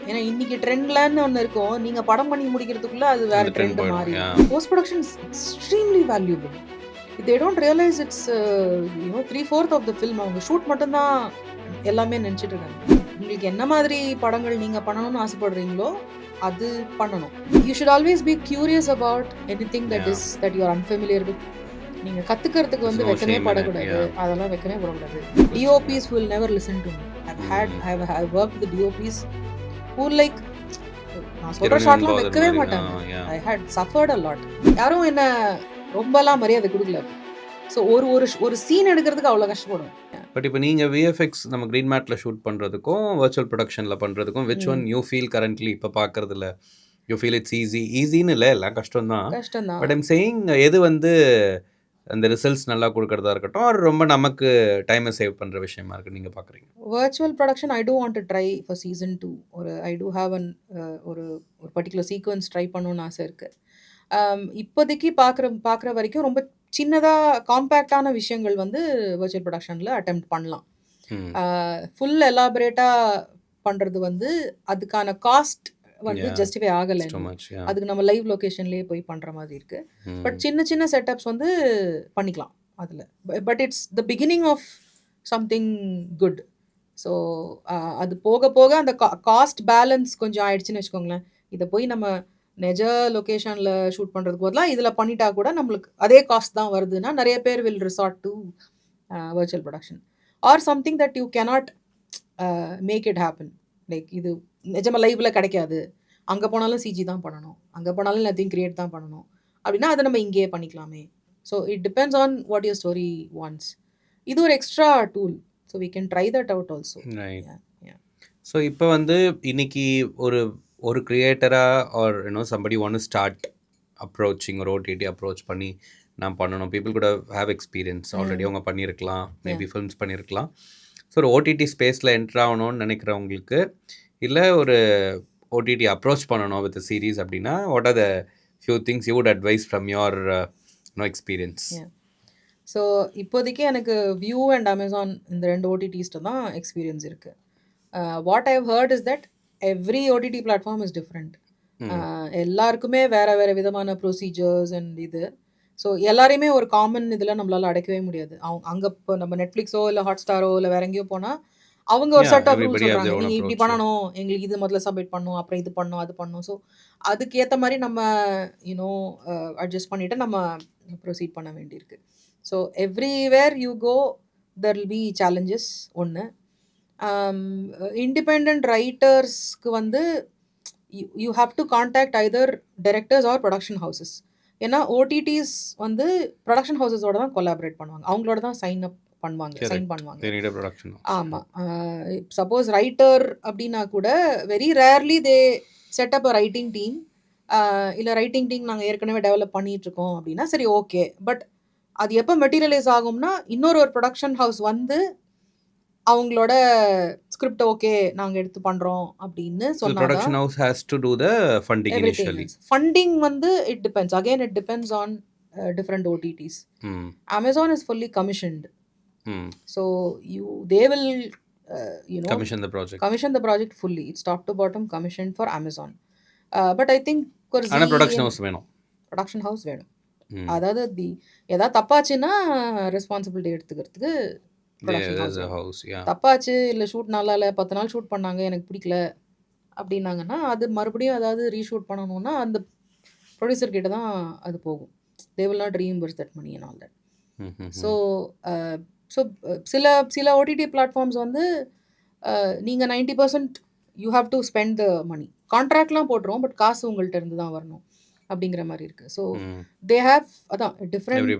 ஏன்னா இன்னைக்கு ட்ரெண்ட்லன்னு ஒன்று இருக்கும். நீங்க படம் பண்ணி முடிக்கிறதுக்குள்ள அது வேற அந்த ட்ரெண்ட் ட்ரெண்ட் போயிடும். மாறி Yeah. Post production is extremely valuable. They don't realise it's 3/4 of the film. அவங்க ஷூட் மட்டும்தான் எல்லாமே நினச்சிட்டு இருக்காங்க. உங்களுக்கு என்ன மாதிரி படங்கள் நீங்க பண்ணணும்னு ஆசைப்படுறீங்களோ அது பண்ணணும். You should always be curious about anything that Yeah. Is that you are unfamiliar with. நீங்க கத்துக்கிறதுக்கு There's no வெக்கமே shame in it. படக்கூடாது. Yeah. அதெல்லாம் வெக்கமே படக்கூடாது. DOPs will never listen to me. I've worked with DOPs who like நான் சொல்ற Genuine ஷாட்லாம் bother வைக்கவே மாதிரி. மாட்டாங்க. Yeah. I had suffered a lot. யாரும் என்ன ரொம்பலாம் மரியாதை கொடுக்கல. ஸோ ஒரு ஒரு ஒரு சீன் எடுக்கிறதுக்கு அவ்வளோ கஷ்டப்படுவேன். பட் இப்போ நீங்கள் விஎஃப்எக்ஸ் நம்ம க்ரீன் மேட்டில் ஷூட் பண்ணுறதுக்கும் வர்ச்சுவல் ப்ரொடக்ஷனில் பண்ணுறதுக்கும் which one you feel currently இப்போ பார்க்குறதுல யூ ஃபீல் இட்ஸ் ஈஸின்னு இல்லை, எல்லாம் கஷ்டம் தான். கஷ்டம்தான். பட் ஐம் சேயிங் எது வந்து அந்த ரிசல்ட்ஸ் நல்லா கொடுக்கறதா இருக்கட்டும், அது ரொம்ப நமக்கு டைமை சேவ் பண்ணுற விஷயமா இருக்குது நீங்கள் பார்க்குறீங்க? Virtual production I do want to try for season 2. I do have ஒரு ஒரு பர்டிகுலர் சீக்வன்ஸ் ட்ரை பண்ணணும்னு ஆசை இருக்குது. இப்போதைக்கு பார்க்குற வரைக்கும் ரொம்ப சின்னதாக காம்பேக்டான விஷயங்கள் வந்து வர்ச்சுவல் ப்ரொடக்ஷனில் அட்டெம்ப்ட் பண்ணலாம். ஃபுல் எலாபரேட்டாக பண்ணுறது வந்து அதுக்கான காஸ்ட் வந்து ஜஸ்டிஃபை ஆகலை. அதுக்கு நம்ம லைவ் லொக்கேஷன்லேயே போய் பண்ணுற மாதிரி இருக்குது. பட் சின்ன சின்ன செட்டப்ஸ் வந்து பண்ணிக்கலாம் அதில். But it's the beginning of something good. So அது போக போக அந்த காஸ்ட் பேலன்ஸ் கொஞ்சம் ஆயிடுச்சுன்னு வச்சுக்கோங்களேன். இதை போய் நம்ம நெஜ லொக்கேஷனில் ஷூட் பண்ணுறதுக்கு பதிலாக இதில் பண்ணிட்டா கூட நம்மளுக்கு அதே காஸ்ட் தான் வருதுன்னா நிறைய பேர் will resort to virtual production or something that you cannot make it happen. Like இது நிஜமாக லைவில் கிடைக்காது, அங்கே போனாலும் சிஜி தான் பண்ணணும், அங்கே போனாலும் எல்லாத்தையும் கிரியேட் தான் பண்ணணும் அப்படின்னா அதை நம்ம இங்கேயே பண்ணிக்கலாமே. So it depends on what your story wants. இது ஒரு extra tool. So we can try that out also. So இப்போ வந்து இன்னைக்கு ஒரு கிரியேட்டராக or somebody one start approaching ஒரு ஓடிடி அப்ரோச் பண்ணி நான் பண்ணணும். பீப்புள் கூட ஹேவ் எக்ஸ்பீரியன்ஸ் ஆல்ரெடி, அவங்க பண்ணியிருக்கலாம், மேபி ஃபில்ம்ஸ் பண்ணியிருக்கலாம். ஸோ ஒரு ஓடிடி ஸ்பேஸில் என்ட்ரு ஆகணும்னு நினைக்கிறவங்களுக்கு, இல்லை ஒரு ஓடிடி அப்ரோச் பண்ணணும் வித் சீரீஸ் அப்படின்னா, what are the few things you would advice from your experience? So இப்போதைக்கு எனக்கு வியூ அண்ட் அமேசான் இந்த 2 ஓடிடிஸ்ட்டு தான் எக்ஸ்பீரியன்ஸ் இருக்குது. What I've heard is that every OTT platform is different. எல்லாருக்குமே வேறு விதமான ப்ரொசீஜர்ஸ் அண்ட் இது. ஸோ எல்லாரையுமே ஒரு காமன் இதில் நம்மளால் அடைக்கவே முடியாது. அங்கே இப்போ நம்ம நெட்ஃப்ளிக்ஸோ இல்லை ஹாட்ஸ்டாரோ இல்லை வேற எங்கேயோ போனால் அவங்க ஒரு செட் ஆஃப் ரூல்ஸ் சொல்கிறாங்க. நீங்கள் இப்படி பண்ணணும், எங்களுக்கு இது முதல்ல சப்மிட் பண்ணணும், அப்புறம் இது பண்ணணும், அது பண்ணணும். ஸோ அதுக்கேற்ற மாதிரி நம்ம அட்ஜஸ்ட் பண்ணிவிட்டு நம்ம ப்ரொசீட் பண்ண வேண்டியிருக்கு. So everywhere you go there will be challenges. ஒன்று இண்டிபெண்ட் ரைட்டர்ஸ்க்கு வந்து you have to contact either directors or production houses. ஏன்னா ஓடிடிஸ் வந்து ப்ரொடக்ஷன் ஹவுசஸோட தான் கொலாபரேட் பண்ணுவாங்க, அவங்களோட தான் சைன் பண்ணுவாங்க. ஆமாம். சப்போஸ் ரைட்டர் அப்படின்னா கூட very rarely they set up a writing team. இல்லை ரைட்டிங் டீம் நாங்கள் ஏற்கனவே டெவலப் பண்ணிகிட்ருக்கோம் அப்படின்னா சரி, ஓகே. பட் அது எப்போ மெட்டீரியலைஸ் ஆகும்னா இன்னொரு ப்ரொடக்ஷன் ஹவுஸ் வந்து அவங்களோட ஸ்கிரிப்ட் ஓகே நாங்கள் எடுத்து பண்ணுறோம் அப்படின்னு சொன்னாங்க. Production house has to do the funding initially. Funding வந்து it depends, again it depends on different OTTs. Amazon is fully commissioned. So they will commission the project fully. It's top to bottom commissioned for Amazon. But I think ஆனா production house வேணும். அதாவது ஏதாவது தப்பாச்சுன்னா responsibility எடுத்துக்கிறதுக்கு தப்பாச்சு, இல்லை shoot நல்லா இல்லை, 10 நாள் shoot பண்ணாங்க, எனக்கு பிடிக்கல அப்படின்னாங்கன்னா அது மறுபடியும் அதாவது ரீஷூட் பண்ணணும்னா அந்த ப்ரொடியூசர் கிட்ட தான் அது போகும். they will not reimburse that money and all that. So சில ஓடிடி பிளாட்ஃபார்ம்ஸ் வந்து நீங்கள் 90% you have to spend the money. கான்ட்ராக்ட்லாம் போட்டுரும், பட் காசு உங்கள்கிட்ட இருந்து தான் வரணும் அப்படிங்கிற மாதிரி இருக்குது. ஸோ தே ஹேவ் அதான் different,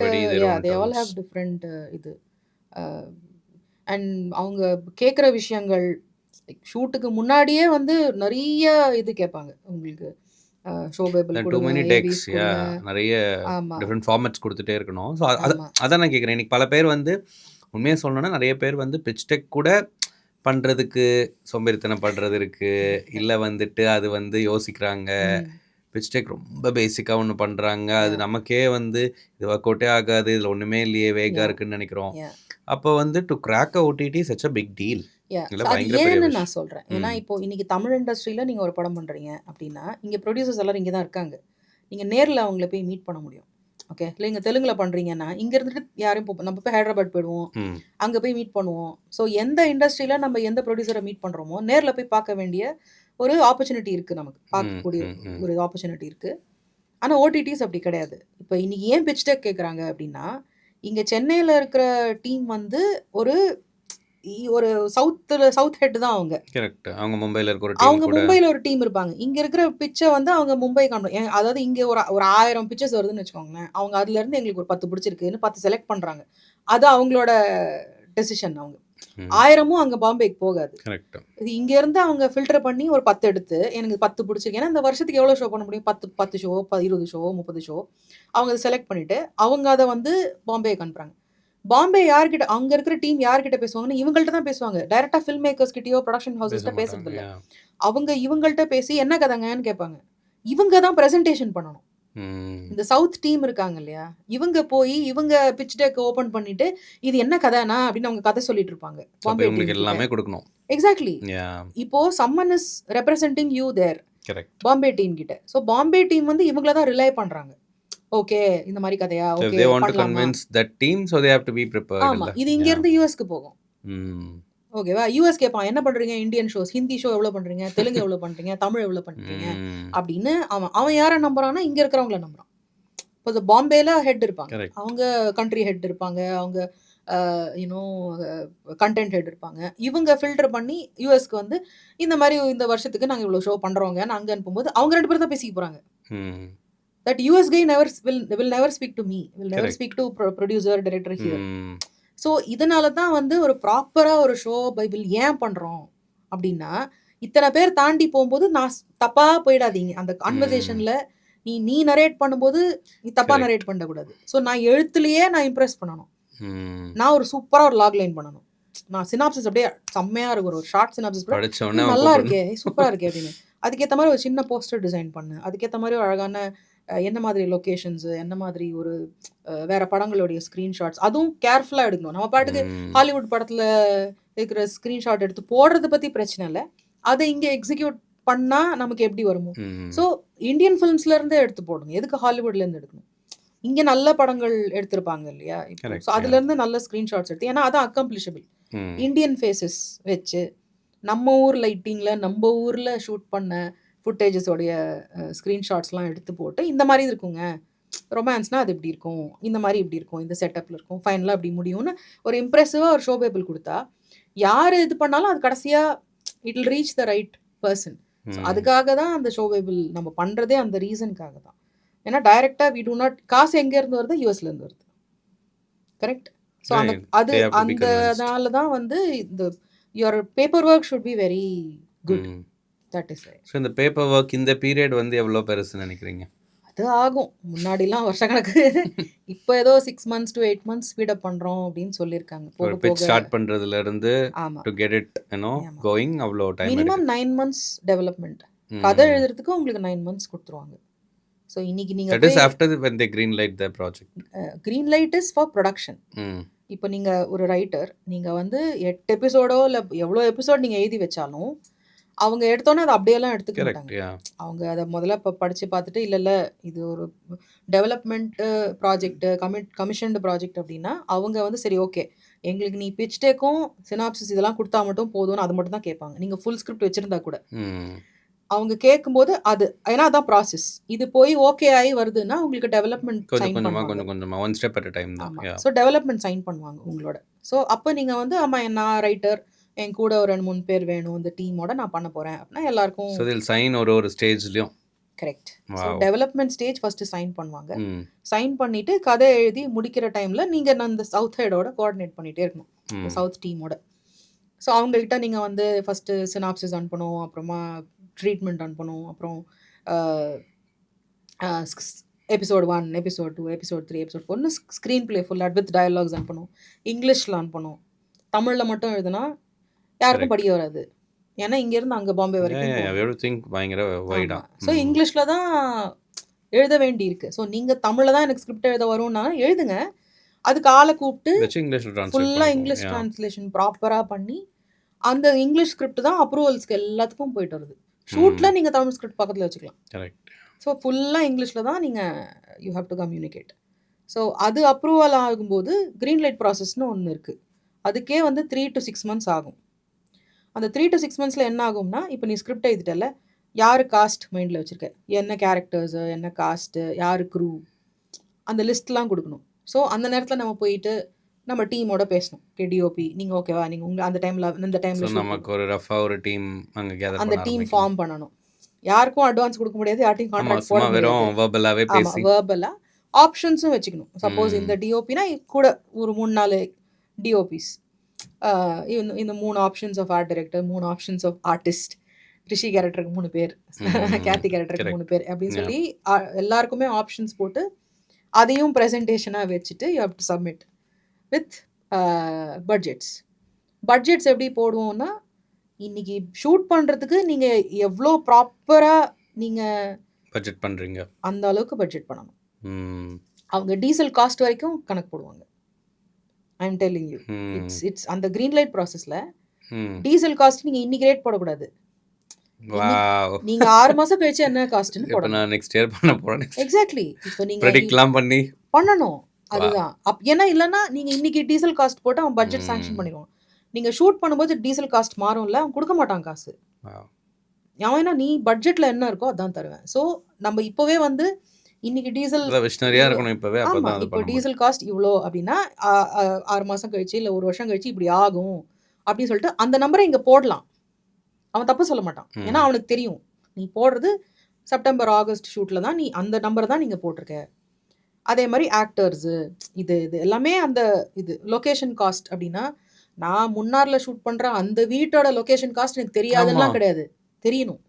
they all have different இது. அண்ட் அவங்க கேட்குற விஷயங்கள் ஷூட்டுக்கு முன்னாடியே வந்து நிறைய இது கேட்பாங்க. உங்களுக்கு ஷோபேபிள் நிறைய டிஃப்ரெண்ட் ஃபார்மேட்ஸ் கொடுத்துட்டே இருக்கணும். ஸோ அதான் நான் கேட்குறேன். இன்னைக்கு பல பேர் வந்து உண்மையாக சொல்லணும்னா நிறைய பேர் வந்து பிச் டெக் கூட பண்ணுறதுக்கு சோம்பேறித்தனம் பண்ணுறது இருக்குது, இல்லை வந்துட்டு அது வந்து யோசிக்கிறாங்க. பிச் டெக் ரொம்ப பேசிக்காக ஒன்று பண்ணுறாங்க, அது நமக்கே வந்து இது ஒர்க் அவுட்டே ஆகாது, இதில் ஒன்றுமே இல்லையே வேகாக இருக்குன்னு நினைக்கிறோம். அப்போ வந்து to crack a OTT such a big deal. இல்ல அது பயங்கர பெரிய ஏன்னு நான் விஷயம். சொல்றேன். ஏன்னா, ம். இப்போ இன்னைக்கு தமிழ் இண்டஸ்ட்ரியில நீங்க ஒரு படம் பண்றீங்க அப்படின்னா, இங்க புரொடியூசர்ஸ் எல்லாரும் இங்க தான் இருக்காங்க. நீங்க நேர்ல அவங்கள போய் மீட் பண்ண முடியும். ஓகே. இல்ல இங்க தெலுங்குல பண்றீங்கன்னா, இங்க இருந்துட்டு யாரையும் நம்ம போய் ஹைதராபாத் போயிடுவோம். ம். அங்க போய் மீட் பண்ணுவோம். ஸோ எந்த இண்டஸ்ட்ரியில நம்ம எந்த புரொடியூசர மீட் பண்றோமோ, நேர்ல போய் பார்க்க வேண்டிய ஒரு ஆப்பர்ச்சுனிட்டி இருக்கு நமக்கு. ம். பார்க்கக்கூடிய ம். ம். ஒரு ஆப்பர்ச்சுனிட்டி இருக்கு. ஆனா ஓடிடிஸ் அப்படி கிடையாது. இப்ப இன்னைக்கு ஏன் பிட்ச் டெக் கேட்குறாங்க அப்படின்னா, இங்க சென்னையில இருக்கிற டீம் வந்து ஒரு ஒரு சவுத் ஹெட் தான் அவங்க. கரெக்ட். அவங்க மும்பைல இருக்க ஒரு டீம் அவங்க கூட மும்பைல ஒரு டீம் இருப்பாங்க. இங்க இருக்கிற பிட்ச வந்து அவங்க மும்பை அதாவது இங்க ஒரு ஒரு 1000 பிட்சஸ் வருதுன்னு வச்சுக்கோங்களேன். அவங்க அதுலருந்து எங்களுக்கு ஒரு 10 பிடிச்சிருக்குன்னு 10 செலக்ட் பண்றாங்க. அது அவங்களோட டெசிஷன் அவங்க. ம். 1000மும் அங்க பாம்பேக்கு போகாது. கரெக்ட். இது இங்க இருந்து அவங்க ஃபில்டர் பண்ணி ஒரு 10 எடுத்து, எனக்கு 10 பிடிச்சிருக்கு. ஏன்னா இந்த வருஷத்துக்கு எவ்வளோ ஷோ பண்ண முடியும்? 10 ஷோ, 20 ஷோ, 30 ஷோ. அவங்க அத செலக்ட் பண்ணிட்டு, அவங்க அத வந்து பாம்பேக்கு அனுப்புறாங்க. பாம்பே யார்கிட்ட அங்க இருக்கிற டீம் யார்கிட்ட பேசுவாங்கன்னா, இவங்கள்ட்ட தான் பேசுவாங்க. டைரக்ட்டா ஃபில்ம் மேக்கர்ஸ் கிட்டயோ, புரொடக்ஷன் பேச ஹவுஸஸ்ட்ட மாட்டாங்க. பேசுறதில்ல. யா. அவங்க இவங்கள்ட்ட பேசி என்ன கதைங்கன்னு கேட்பாங்க. இவங்க தான் பிரசன்டேஷன் பண்ணணும். ம். இந்த சவுத் டீம் இருக்காங்க இல்லையா? இவங்க போய் இவங்க பிட்ச் டெக் ஓப்பன் பண்ணிட்டு, இது என்ன கதைண்ணா? அப்படின்னு அவங்க கதை சொல்லிட்டு இருப்பாங்க. ஸோ அப்போ பாம்பே டீம் இவங்களுக்கு கிட்ட. எல்லாமே குடுக்கணும். எக்ஸாக்ட்லி. யா. இப்போ சம்மன் is representing you there. Correct. Bombay team கிட்ட. ஸோ பாம்பே டீம் வந்து இவங்கள தான் ரிலை பண்றாங்க. ஓகே. இந்த மாரி கதையா? So if okay. they want to பண்ணலாமா? convince that team, so they have to be prepared ஆமா. இல்ல. இது இங்க யா. இருந்து யுஎஸ்க்கு போகும். ம். ஓகேவா? யுஎஸ் கேட்பான். என்ன பண்றீங்க? Indian shows. ஹிந்தி ஷோ எவ்வளோ பண்றீங்க? தெலுங்கு எவ்வளோ பண்றீங்க? தமிழ் எவ்வளோ பண்றீங்க? ம். அப்படின்னு அவன் அவன் யார நம்புறான்னா, இங்க இருக்கிறவங்கள நம்புறான். இப்போ பாம்பேல ஹெட் இருப்பாங்க. கரெக்ட். அவங்க கண்ட்ரி ஹெட் இருப்பாங்க. அவங்க யூ நோ கன்டென்ட் ஹெட் இருப்பாங்க. இவங்க ஃபில்டர் பண்ணி யுஎஸ்க்கு வந்து இந்த மாரி இந்த வருஷத்துக்கு நாங்க இவ்வளோ ஷோ பண்றோங்கன்னு அங்க அனுப்பும்போது, அவங்க 2 பேரும் தான் பேசிக்க போறாங்க. ம். That US guy will never speak to me. Will never correct. speak to producer, director here. ம். ஸோ இதனால தான் வந்து ஒரு ப்ராப்பரா ஒரு ஷோ பைபிள் ஏன் பண்றோம் அப்படின்னா, இத்தன பேர் தாண்டி போம்போது தப்பா போயிடாதீங்க. அந்த ம். கான்வர்சேஷன்ல நீ நரேட் பண்ணும்போது, நீ தப்பா கரெக்ட். நரேட் பண்ணக்கூடாது. ஸோ நான் எழுத்துலயே நான் இம்ப்ரெஸ் பண்ணணும். ம். நான் ஒரு சூப்பரா ஒரு லாக் லைன் பண்ணணும். நான் சினாப்சிஸ் அப்படியே செம்மையா இருக்கும். ஒரு ஷார்ட் சினாப்சிஸ் கூட படிச்ச உடனே அவன் நல்லா கூப்பிடணும். இருக்கே! சூப்பரா இருக்கே! அப்படின்னு. அதுக்கேத்த மாரி ஒரு சின்ன போஸ்டர் டிசைன் பண்ணு. அதுக்கேத்த மாரி ஒரு அழகான என்ன மாதிரி லொகேஷன்ஸ், என்ன மாதிரி ஒரு வேற படங்களுடைய ஸ்கிரீன்ஷாட்ஸ் அதுவும் கேர்ஃபுல்லா எடுக்கணும். நம்ம பாட்டுக்கு ம். ஹாலிவுட் படத்துல இருக்கிற ஸ்கிரீன்ஷாட் எடுத்து போடுறத பத்தி பிரச்சனை இல்ல. அத இங்க எக்ஸிக்யூட் பண்ணா நமக்கு எப்படி வருமோ? ம். ஸோ இந்தியன் ஃபிலிம்ஸ்ல இருந்தே எடுத்து போடுங்க. எதுக்கு ஹாலிவுட்ல இருந்து எடுக்கணும்? இங்க நல்ல படங்கள் எடுத்திருப்பாங்க இல்லையா? இப்போ ஸோ கரெக்ட். யா. அதுலேருந்து நல்ல ஸ்கிரீன்ஷாட்ஸ் எடுத்து ஏன்னா அதான் அக்கம்ப்ளிஷபிள். ம். இந்தியன் ஃபேஸஸ் வச்சு, நம்ம ஊர் லைட்டிங்ல, நம்ம ஊர்ல ஷூட் பண்ண ஃபுட்டேஜஸ் உடைய ஸ்கிரீன்ஷாட்ஸ்லாம் எடுத்து போட்டு, இந்த மாரி இருக்குங்க. ரொமான்ஸ்னா அது இப்படி இருக்கும். இந்த மாரி இப்படி இருக்கும். இந்த செட்டப்ல இருக்கும். ஃபைனலா இப்படி முடியும்னு ஒரு இம்ப்ரெசிவா ஒரு ஷோ பேபிள் குடுத்தா, யாரு இது பண்ணாலும் அது கடைசியா it will reach the right person. So ம். அதுக்காக தான் அந்த ஷோ பேபிள் நம்ம பண்றதே அந்த ரீசனுக்காக தான். ஏன்னா டைரக்ட்டா வி டூ நாட் காசு எங்க இருந்து வருது? யுஎஸ்ல இருந்து வருது. கரெக்ட்? So right. அது They have to be convinced. அதனால தான் வந்து இந்த your paper work should be very good. Hmm. That is why. So இந்த பேப்பர் ஒர்க் இந்த பீரியட் வந்து எவ்வளோ பெருசுன்னு நினைக்கிறீங்க? அது ஆகும். முன்னாடிலாம் வருஷக்கணக்கு. இப்போ ஏதோ 6 months to 8 months speed up பண்றோம் அப்படின்னு சொல்லியிருக்காங்க. ஒரு போக பிட்ச் போக ஸ்டார்ட் பண்றதுல இருந்து ஆமா. டு கெட் இட் ஆமா. கோயிங் அவ்வளோ டைம் மினிமம் எடுக்குது. 9 மந்த்ஸ் டெவலப்மெண்ட். கதை ம். எழுதுறதுக்கு உங்களுக்கு 9 மந்த்ஸ் குடுத்துருவாங்க. ஸோ இன்னைக்கு நீங்க தட் இஸ் போய் after when they green light the project. Green light is for production. ம். இப்போ நீங்க ஒரு ரைட்டர், நீங்க வந்து 8 எபிசோடோ இல்ல எவ்வளோ எபிசோட் நீங்க எழுதி வச்சாலும், அவங்க எடுத்தோனே அத அப்படியெல்லாம் எடுத்துக்க கரெக்ட். மாட்டாங்க. யா. அவங்க அத முதல்ல படிச்சு பார்த்துட்டு, இல்ல இது ஒரு டெவலப்மெண்ட் ப்ராஜெக்ட், கமிஷன்டு ப்ராஜெக்ட் அப்படின்னா, அவங்க வந்து சரி ஓகே. எங்களுக்கு நீ பிட்ச் டெக்கும், சினாப்சிஸ் இதெல்லாம் குடுத்தா மட்டும் போதும்னு அது மட்டும் தான் கேட்பாங்க. நீங்க ஃபுல் ஸ்கிரிப்ட் வச்சிருந்தா கூட. ம். அவங்க கேட்கும்போது அது ஏன்னா அதான் ப்ராசஸ். இது போய் ஓகே ஆயி வருதுன்னா, உங்களுக்கு டெவலப்மெண்ட் கொஞ்சம் சைன் கொஞ்சமா பண்ணுவாங்க. கொஞ்சம் கொஞ்சமா one step at a time தான். ஆமா. யா. ஸோ டெவலப்மெண்ட் சைன் பண்ணுவாங்க உங்களோட. ஸோ அப்ப நீங்க வந்து ஆமா நான் ரைட்டர், என் கூட ஒரு 2, 3 பேர் வேணும். இந்த டீமோட நான் பண்ண போறேன் அப்படின்னா எல்லாருக்கும் ஸோ தில் சைன் ஒரு ஸ்டேஜ்லயும். Correct. So wow. Development stage first sign பண்ணுவாங்க. ம். சைன் பண்ணிட்டு கதை எழுதி முடிக்கிற டைம்ல நீங்க அந்த சவுத் ஹெடோட கோஆர்டினேட் பண்ணிட்டே இருக்கணும். இந்த ம். சவுத் டீமோட. ஸோ அவங்ககிட்ட நீங்க வந்து ஃபர்ஸ்ட் சினாப்சிஸ் அனுப்பணும். அப்புறமா ட்ரீட்மெண்ட் அனுப்பணும். அப்புறம் எபிசோட் 1, எபிசோட் 2, எபிசோட் 3, எபிசோட் 4ன்னு ஸ்க்ரீன் பிளே ஃபுல்லா வித் டயலாக்ஸ் அனுப்பணும். இங்கிலீஷ்ல அனுப்பணும். தமிழ்ல மட்டும் எழுதுனா யாருக்கும் கரெக்ட். படிக்க வராது. ஏன்னா இங்கேருந்து அங்க பாம்பே யா, வரைக்கும் யா, யா. போகணும். எவ்ரிதிங் பயங்கர வைடா. ஆமா. ஸோ இங்கிலீஷ்ல தான் எழுத வேண்டியிருக்கு. ஸோ நீங்க தமிழ்ல தான் எனக்கு ஸ்கிரிப்ட் எழுத வரும்னா எழுதுங்க. அதுக்கு ஆளை கூப்பிட்டு வச்சு இங்கிலீஷ்ல ட்ரான்ஸ்லேட் ஃபுல்லாக பண்ணிக்குவோம். இங்கிலீஷ் ட்ரான்ஸ்லேஷன் ப்ராப்பராக பண்ணி அந்த இங்கிலீஷ் ஸ்கிரிப்ட் தான் அப்ரூவல்ஸ்க்கு எல்லாத்துக்கும் போயிட்டு வருது. ஷூட்டில் நீங்கள் தமிழ் ஸ்கிரிப்ட் பக்கத்தில் வச்சுக்கலாம். கரெக்ட். ஸோ ஃபுல்லாக இங்கிலீஷில் தான் நீங்கள் you have to communicate. So அது அப்ரூவல் ஆகும்போது க்ரீன் லைட் ப்ராசஸ்னு ஒன்று இருக்குது. அதுக்கே வந்து 3 to 6 months ஆகும். அந்த 3 to 6 monthsல என்ன ஆகும்னா, இப்போ நீ ஸ்கிரிப்ட் எழுதிட்டல, யார் காஸ்ட் மைண்டில் வச்சுருக்க, என்ன கேரக்டர்ஸு, என்ன காஸ்ட்டு, யார் க்ரூ, அந்த லிஸ்ட்லாம் கொடுக்கணும். ஸோ அந்த நேரத்தில் நம்ம போயிட்டு நம்ம டீமோட பேசணும். டிஓபி நீங்கள் ஓகேவா, நீங்கள் உங்கள் அந்த டைமில் இந்த ஸோ டைமில் நமக்கு ஒரு ரஃபாக ஒரு டீம் அங்கே கேதர் அந்த பண்ண டீம் ஆரம்பிக்கலாம். ஃபார்ம் பண்ணணும். யாருக்கும் அட்வான்ஸ் கொடுக்க முடியாது, யார்ட்டையும் ஆமாம், கான்ட்ராக்ட் போட சும்மா முடியாது. வெறும் வேர்பலாகவே ஆமாம், பேசி. வேர்பலாக ஆப்ஷன்ஸும் வச்சுக்கணும். சப்போஸ் இந்த டிஓபினா கூட ஒரு 3-4 டிஓபிஸ், இந்த 3 options of art director, 3 options of artist, Rishi கேரக்டருக்கு 3 பேர், கேத்தி கேரக்டருக்கு 3 பேர் அப்படின்னு சொல்லி எல்லாருக்குமே ஆப்ஷன்ஸ் போட்டு அதையும் ப்ரெசன்டேஷனாக வச்சுட்டு you have to submit with budgets. Budgets எப்படி போடுவோம்னா, இன்னைக்கு ஷூட் பண்ணுறதுக்கு நீங்கள் எவ்வளோ ப்ராப்பராக நீங்கள் பட்ஜெட் பண்ணுறீங்க அந்த அளவுக்கு பட்ஜெட் பண்ணணும். அவங்க டீசல் காஸ்ட் வரைக்கும் கணக்கு போடுவாங்க. I am telling you, it's அந்த க்ரீன் லைட் ப்ராசஸில் டீசல் காஸ்ட் நீங்கள் இன்னைக்கு ரேட் போடக்கூடாது. நீங்க 6 மாசம் கழிச்சு என்ன காஸ்ட்னு இப்போ போடணும். நான் நெக்ஸ்ட் இயர் பண்ண போகிறேன். எக்ஸாக்ட்லி. இப்போ நீங்க ப்ரெடிக்ட்லாம் பண்ணி பண்ணணும். அதுதான் ஏன்னா இல்லைன்னா நீங்க இன்னைக்கு டீசல் காஸ்ட் போட்டு அவன் பட்ஜெட் சாங்ஷன் பண்ணிடுவான். நீங்க ஷூட் பண்ணும்போது டீசல் காஸ்ட் மாறும்ல, அவன் கொடுக்க மாட்டான் காசு. ஏன்னா நீ பட்ஜெட்ல என்ன இருக்கோ அதான் தருவேன். ஸோ நம்ம இப்போவே வந்து இன்னைக்கு டீசல் விஷனரியாக இருக்கணும் இப்போவே. ஆமாம், இப்போ டீசல் காஸ்ட் இவ்வளோ அப்படின்னா 6 மாதம் கழிச்சு இல்லை 1 வருஷம் கழிச்சு இப்படி ஆகும் அப்படின்னு சொல்லிட்டு அந்த நம்பரை இங்கே போடலாம். அவன் தப்பு சொல்ல மாட்டான். ஏன்னா அவனுக்கு தெரியும் நீ போடுறது செப்டம்பர் ஆகஸ்ட் ஷூட்டில் தான், நீ அந்த நம்பர் தான் நீங்கள் போட்டிருக்க. அதே மாதிரி ஆக்டர்ஸு இது எல்லாமே அந்த இது லொக்கேஷன் காஸ்ட் அப்படின்னா, நான் முன்னாரில் ஷூட் பண்ணுற அந்த வீட்டோட லொக்கேஷன் காஸ்ட் எனக்கு தெரியாதுலாம் கிடையாது, தெரியணும்.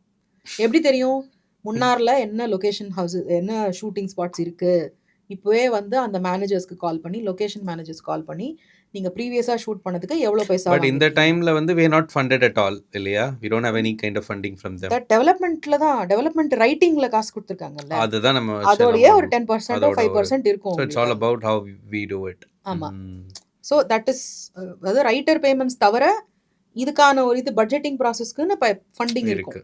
எப்படி தெரியும்? முன்னாரில் என்ன லொக்கேஷன் ஹவுஸ், என்ன ஷூட்டிங் ஸ்பாட்ஸ் இருக்குது, இப்போவே வந்து அந்த மேனேஜர்ஸ்க்கு கால் பண்ணி, லொக்கேஷன் மேனேஜர்ஸ் கால் பண்ணி, நீங்கள் ப்ரீவியஸாக ஷூட் பண்ணதுக்கு எவ்வளோ பைசா. பட் இந்த டைமில் வந்து we are not funded at all இல்லையா? we don't have any kind of funding from them. டெவலப்மெண்ட்டில் தான், டெவலப்மெண்ட் ரைட்டிங்கில் காசு கொடுத்துருக்காங்கல்ல, அதுதான் நம்ம அதோடய ஒரு 10% 5% இருக்கும். So it's all about how we do it. ஆமாம். ஸோ தட் இஸ், அதாவது ரைட்டர் பேமெண்ட்ஸ் தவிர இதுக்கான ஒரு இது பட்ஜெட்டிங் ப்ராசஸ்க்குன்னு ஃபண்டிங் இருக்கு.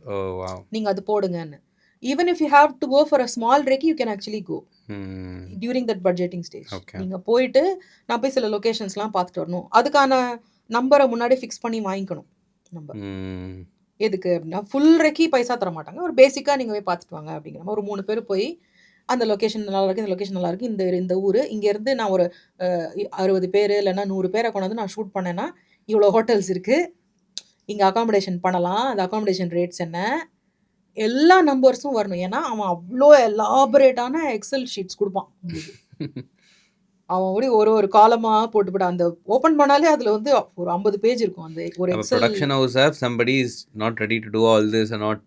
நீங்கள் அது போடுங்கன்னு. Even if you have to go for a small recce, you can actually go during that budgeting stage. நீங்கள் போயிட்டு நான் போய் சில லொக்கேஷன்ஸ்லாம் பார்த்துட்டு வரணும், அதுக்கான நம்பரை முன்னாடி ஃபிக்ஸ் பண்ணி வாங்கிக்கணும். நம்ம எதுக்கு அப்படின்னா ஃபுல் ரேக்கி பைசா தர மாட்டாங்க, ஒரு பேசிக்காக நீங்கள் போய் பார்த்துட்டு வாங்க அப்படிங்கிற மாதிரி. ஒரு 3 பேர் போய் அந்த லொக்கேஷன் நல்லா இருக்குது, இந்த லொக்கேஷன் நல்லா இருக்குது, இந்த ஊர், இங்கேருந்து நான் ஒரு 60 பேர் இல்லைன்னா 100 பேரை கொண்டு வந்து நான் ஷூட் பண்ணேன்னா இவ்வளோ ஹோட்டல்ஸ் இருக்குது, இங்கே அகாமடேஷன் பண்ணலாம், அந்த அகாமடேஷன் ரேட்ஸ் என்ன, எல்லா நம்பர்ஸும் வரணும். ஏன்னா அவன் அவ்வளோ எலாபரேட்டான எக்ஸல் ஷீட்ஸ் கொடுப்பான். அவன் அப்படி ஒரு காலமாக போட்டுவிட, அந்த ஓப்பன் பண்ணாலே அதில் வந்து ஒரு 50 பேஜ் இருக்கும். அந்த ஒரு production house have somebody is not ready to do all this and not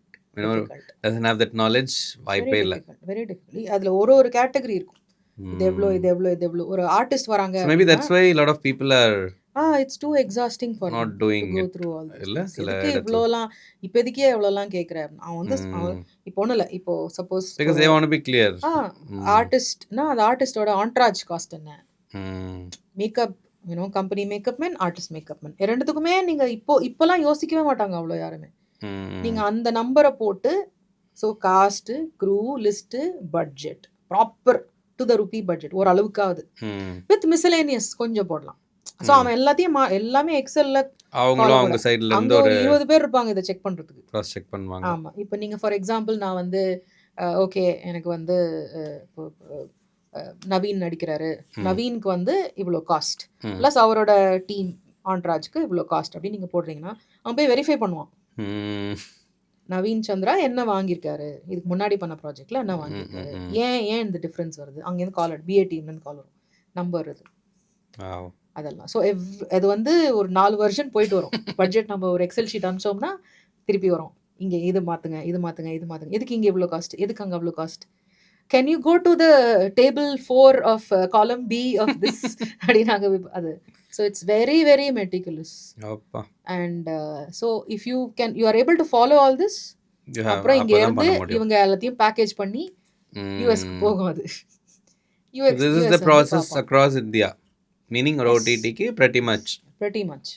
doesn't have that knowledge, வாய்ப்பே இல்லை. Very difficult. அதில் ஒரு கேட்டகரி இருக்கும், இது எவ்வளோ இது எவ்வளோ இது எவ்வளோ. ஒரு ஆர்டிஸ்ட் வராங்க, maybe that's why a lot of people are it's too exhausting for not him doing to go it. through all this. இல்ல சில இவ்வளோலாம் இப்போதைக்கே எவ்வளோலாம் கேட்குறேன். அவன் வந்து இப்போ ஒன்றும் இல்லை, இப்போ suppose because they want to be clear. ஆர்டிஸ்ட்னா அந்த ஆர்டிஸ்டோட ஆன்ட்ராஜ் காஸ்ட் என்ன, makeup company makeup man, artist makeup man, ரெண்டுத்துக்குமே நீங்கள் இப்போலாம் யோசிக்கவே மாட்டாங்க அவ்வளோ யாருமே. நீங்கள் அந்த நம்பரை போட்டு, so cast, crew list, budget proper to the rupee budget ஓரளவுக்காவது, வித் மிஸ்லேனியஸ் கொஞ்சம் போடலாம். ஸோ அவன் எல்லாத்தையும் எல்லாமே எக்ஸல்ல அவங்களும் அவங்க சைடுல இருந்து ஒரு 20 பேர் இருப்பாங்க இதை செக் பண்ணுறதுக்கு, கிராஸ் செக் பண்ணுவாங்க. ஆமாம். இப்போ நீங்கள் ஃபார் எக்ஸாம்பிள் நான் வந்து ஓகே எனக்கு வந்து நவீன் நடிக்கிறாரு, நவீனுக்கு வந்து இவ்வளோ காஸ்ட் ப்ளஸ் அவரோட டீம் ஆன்ட்ராஜ்க்கு இவ்வளோ காஸ்ட் அப்படின்னு நீங்கள் போடுறீங்கன்னா அவன் போய் வெரிஃபை பண்ணுவான். நவீன் சந்திரா என்ன வாங்கியிருக்காரு, இதுக்கு முன்னாடி பண்ண ப்ராஜெக்டில் என்ன வாங்கியிருக்காரு, ஏன் இந்த டிஃப்ரென்ஸ் வருது, அங்கேருந்து கால் பிஏ டீம்லேருந்து கால் வரும், நம்பர் இது அதெல்லாம். ஸோ அது வந்து ஒரு 4 வருஷன் போயிட்டு வரும். பட்ஜெட் நம்ம ஒரு எக்ஸல் ஷீட் அனுப்பிச்சோம்னா திருப்பி வரும், இங்கே இது மாற்றுங்க இது மாற்றுங்க இது மாற்றுங்க, எதுக்கு இங்கே இவ்வளோ காஸ்ட், எதுக்கு அங்கே அவ்வளோ cost, can you go to the table 4 of column B of this அப்படின்னாங்க அது. So it's very very meticulous. And so if you are able to follow all this, அப்புறம் இங்கே இருந்து இவங்க எல்லாத்தையும் பேக்கேஜ் பண்ணி யூஎஸ்க்கு போகும். அது this is the process across India. Meaning ஒரு ஓடிடிக்கு pretty much. pretty much.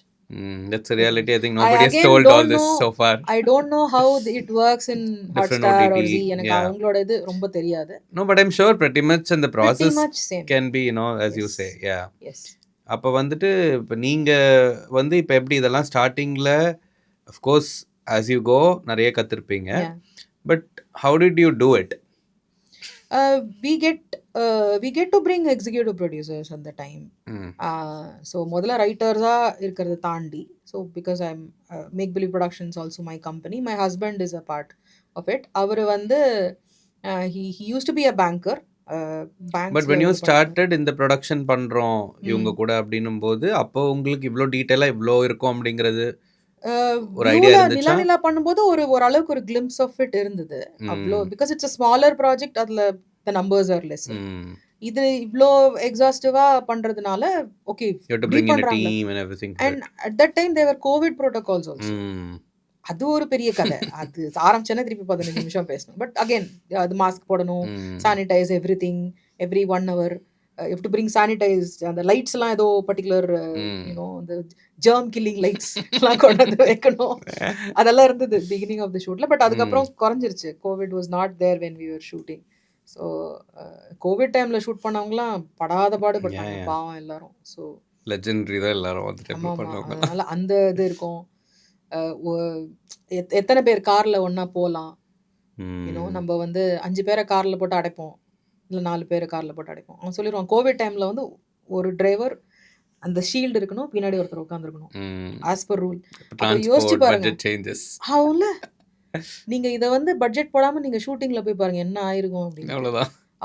That's a reality. I think I nobody has again told all don't this know so far. I don't know how it works in Different Hotstar or OTT. Zee. எனக்கு Yeah. அவங்களோட இது ரொம்ப தெரியாது. No, but I'm sure pretty much and the Pretty process much same. can be, as you Yes. say. Yeah. Yes. அப்போ வந்துட்டு இப்போ நீங்கள் இப்போ எப்படி இதெல்லாம் ஸ்டார்டிங்கில் அஃப்கோர்ஸ் ஆஸ் யூ கோ நிறைய கற்றுருப்பீங்க. Yeah. But how did you do it? We get to bring executive producers at the time. So முதல்ல ரைட்டர்ஸாக இருக்கிறத தாண்டி, so because I'm make believe productions also my company. My husband is a part of it. அவர் வந்து he used to be a banker. But when you started இந்த production பண்ணுறோம் இவங்க கூட அப்படின்னும் போது அப்போ உங்களுக்கு இவ்வளோ டீட்டெயிலாக இவ்வளோ இருக்கும் அப்படிங்கிறது ஒரு ஐடியா இருந்துச்சா? நிலா பண்ணும்போது ஓரளவுக்கு ஒரு கிளிம்ஸ் ஆஃப் இட் இருந்தது. அவ்வளோ because it's a smaller project, அதில் த நம்பர்ஸ் ஆர் லெஸ். இது இவ்வளோ எக்ஸாஸ்டிவா பண்றதுனால okay You have to bring in a team and everything. And at that time there COVID protocols also. அது ஒரு பெரிய கதை. அது ஆரம்பிச்சேன்னா திருப்பி 15 நிமிஷம் பேசணும். பட் அகெயின் அது மாஸ்க் போடணும், sanitise everything every 1 hour. You to bring sanitise. அந்த லைட்ஸ் எல்லாம் ஏதோ பர்டிகுலர் இந்த ஜெர்ம் கில்லிங் லைட்ஸ் எல்லாம் கொண்டு வந்து வைக்கணும். அதெல்லாம் இருந்தது பிகினிங் ஆஃப் த ஷூட்ல. பட் அதுக்கப்புறம் குறைஞ்சிருச்சு. COVID was not there when we were shooting. So COVID டைமில் ஷூட் பண்ணவங்களாம் படாத பாடுபட்டாங்க பாவம் எல்லாரும். ஸோ லெஜெண்டரி தான் எல்லாரும் அதனால அந்த இது இருக்கும். எத்தனை பேர் காரில் ஒன்றா போகலாம், நம்ம வந்து 5 பேரை காரில் போட்டு அடைப்போம், இல்லை 4 பேரை காரில் போட்டு அடைப்போம். அவன் சொல்லிடுவான் கோவிட் டைமில் வந்து ஒரு டிரைவர் அந்த ஷீல்டு இருக்கணும், பின்னாடி ஒருத்தர் உட்காந்துருக்கணும் ஆஸ் பர் ரூல். யோசிச்சு பாருங்க. அவங்கள நீங்கள் இதை வந்து பட்ஜெட் போடாமல் நீங்கள் ஷூட்டிங்கில் போய் பாருங்கள் என்ன ஆயிருக்கும் அப்படின்னு.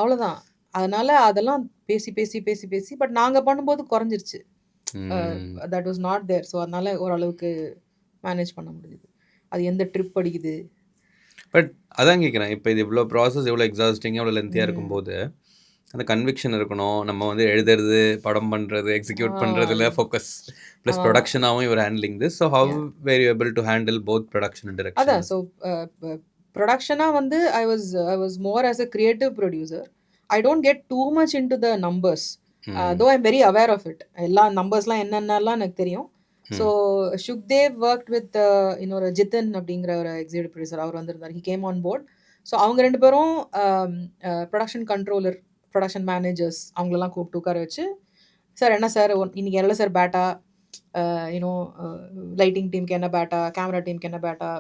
அவ்வளோதான். அதனால அதெல்லாம் பேசி பேசி பேசி பேசி பட் நாங்கள் பண்ணும்போது குறைஞ்சிருச்சு. That was not there. So அதனால ஓரளவுக்கு மேனேஜ் பண்ண முடியுது. அது எந்த ட்ரிப் அடிக்குது. பட் அதான் கேட்குறேன், இப்போ இது இவ்வளோ ப்ராசஸ் எவ்வளோ எக்ஸாஸ்டிங்காக எவ்வளோ லென்த்தியாக இருக்கும்போது அந்த கன்விக்ஷன் இருக்கணும். நம்ம வந்து எழுதுறது, படம் பண்ணுறது, எக்ஸிக்யூட் பண்ணுறதுல ஃபோக்கஸ் ப்ளஸ் ப்ரொடக்ஷனாகவும் your handling this. So how were you able to handle both production and direction? அதான். ஸோ ப்ரொடக்ஷனாக வந்து I was more as a creative producer. I don't get too much into the numbers. Though I'm very aware of it. எல்லா நம்பர்ஸ்லாம் என்னென்னலாம் எனக்கு தெரியும். So Sukhdev work with இன்னொரு ஜித்தன் அப்படிங்கிற ஒரு எக்ஸிக்யூட்டிவ் ப்ரொடியூசர். அவர் வந்திருந்தார். He came on board. So அவங்க 2 பேரும் ப்ரொடக்ஷன் கண்ட்ரோலர், ப்ரொடக்ஷன் மேனேஜர்ஸ் அவங்களெல்லாம் கூப்பிட்டு உட்கார வச்சு, சார் என்ன சார் இன்னைக்கு எவ்வளோ சார் பேட்டா, லைட்டிங் டீமுக்கு என்ன பேட்டா, கேமரா டீமுக்கு என்ன பேட்டா,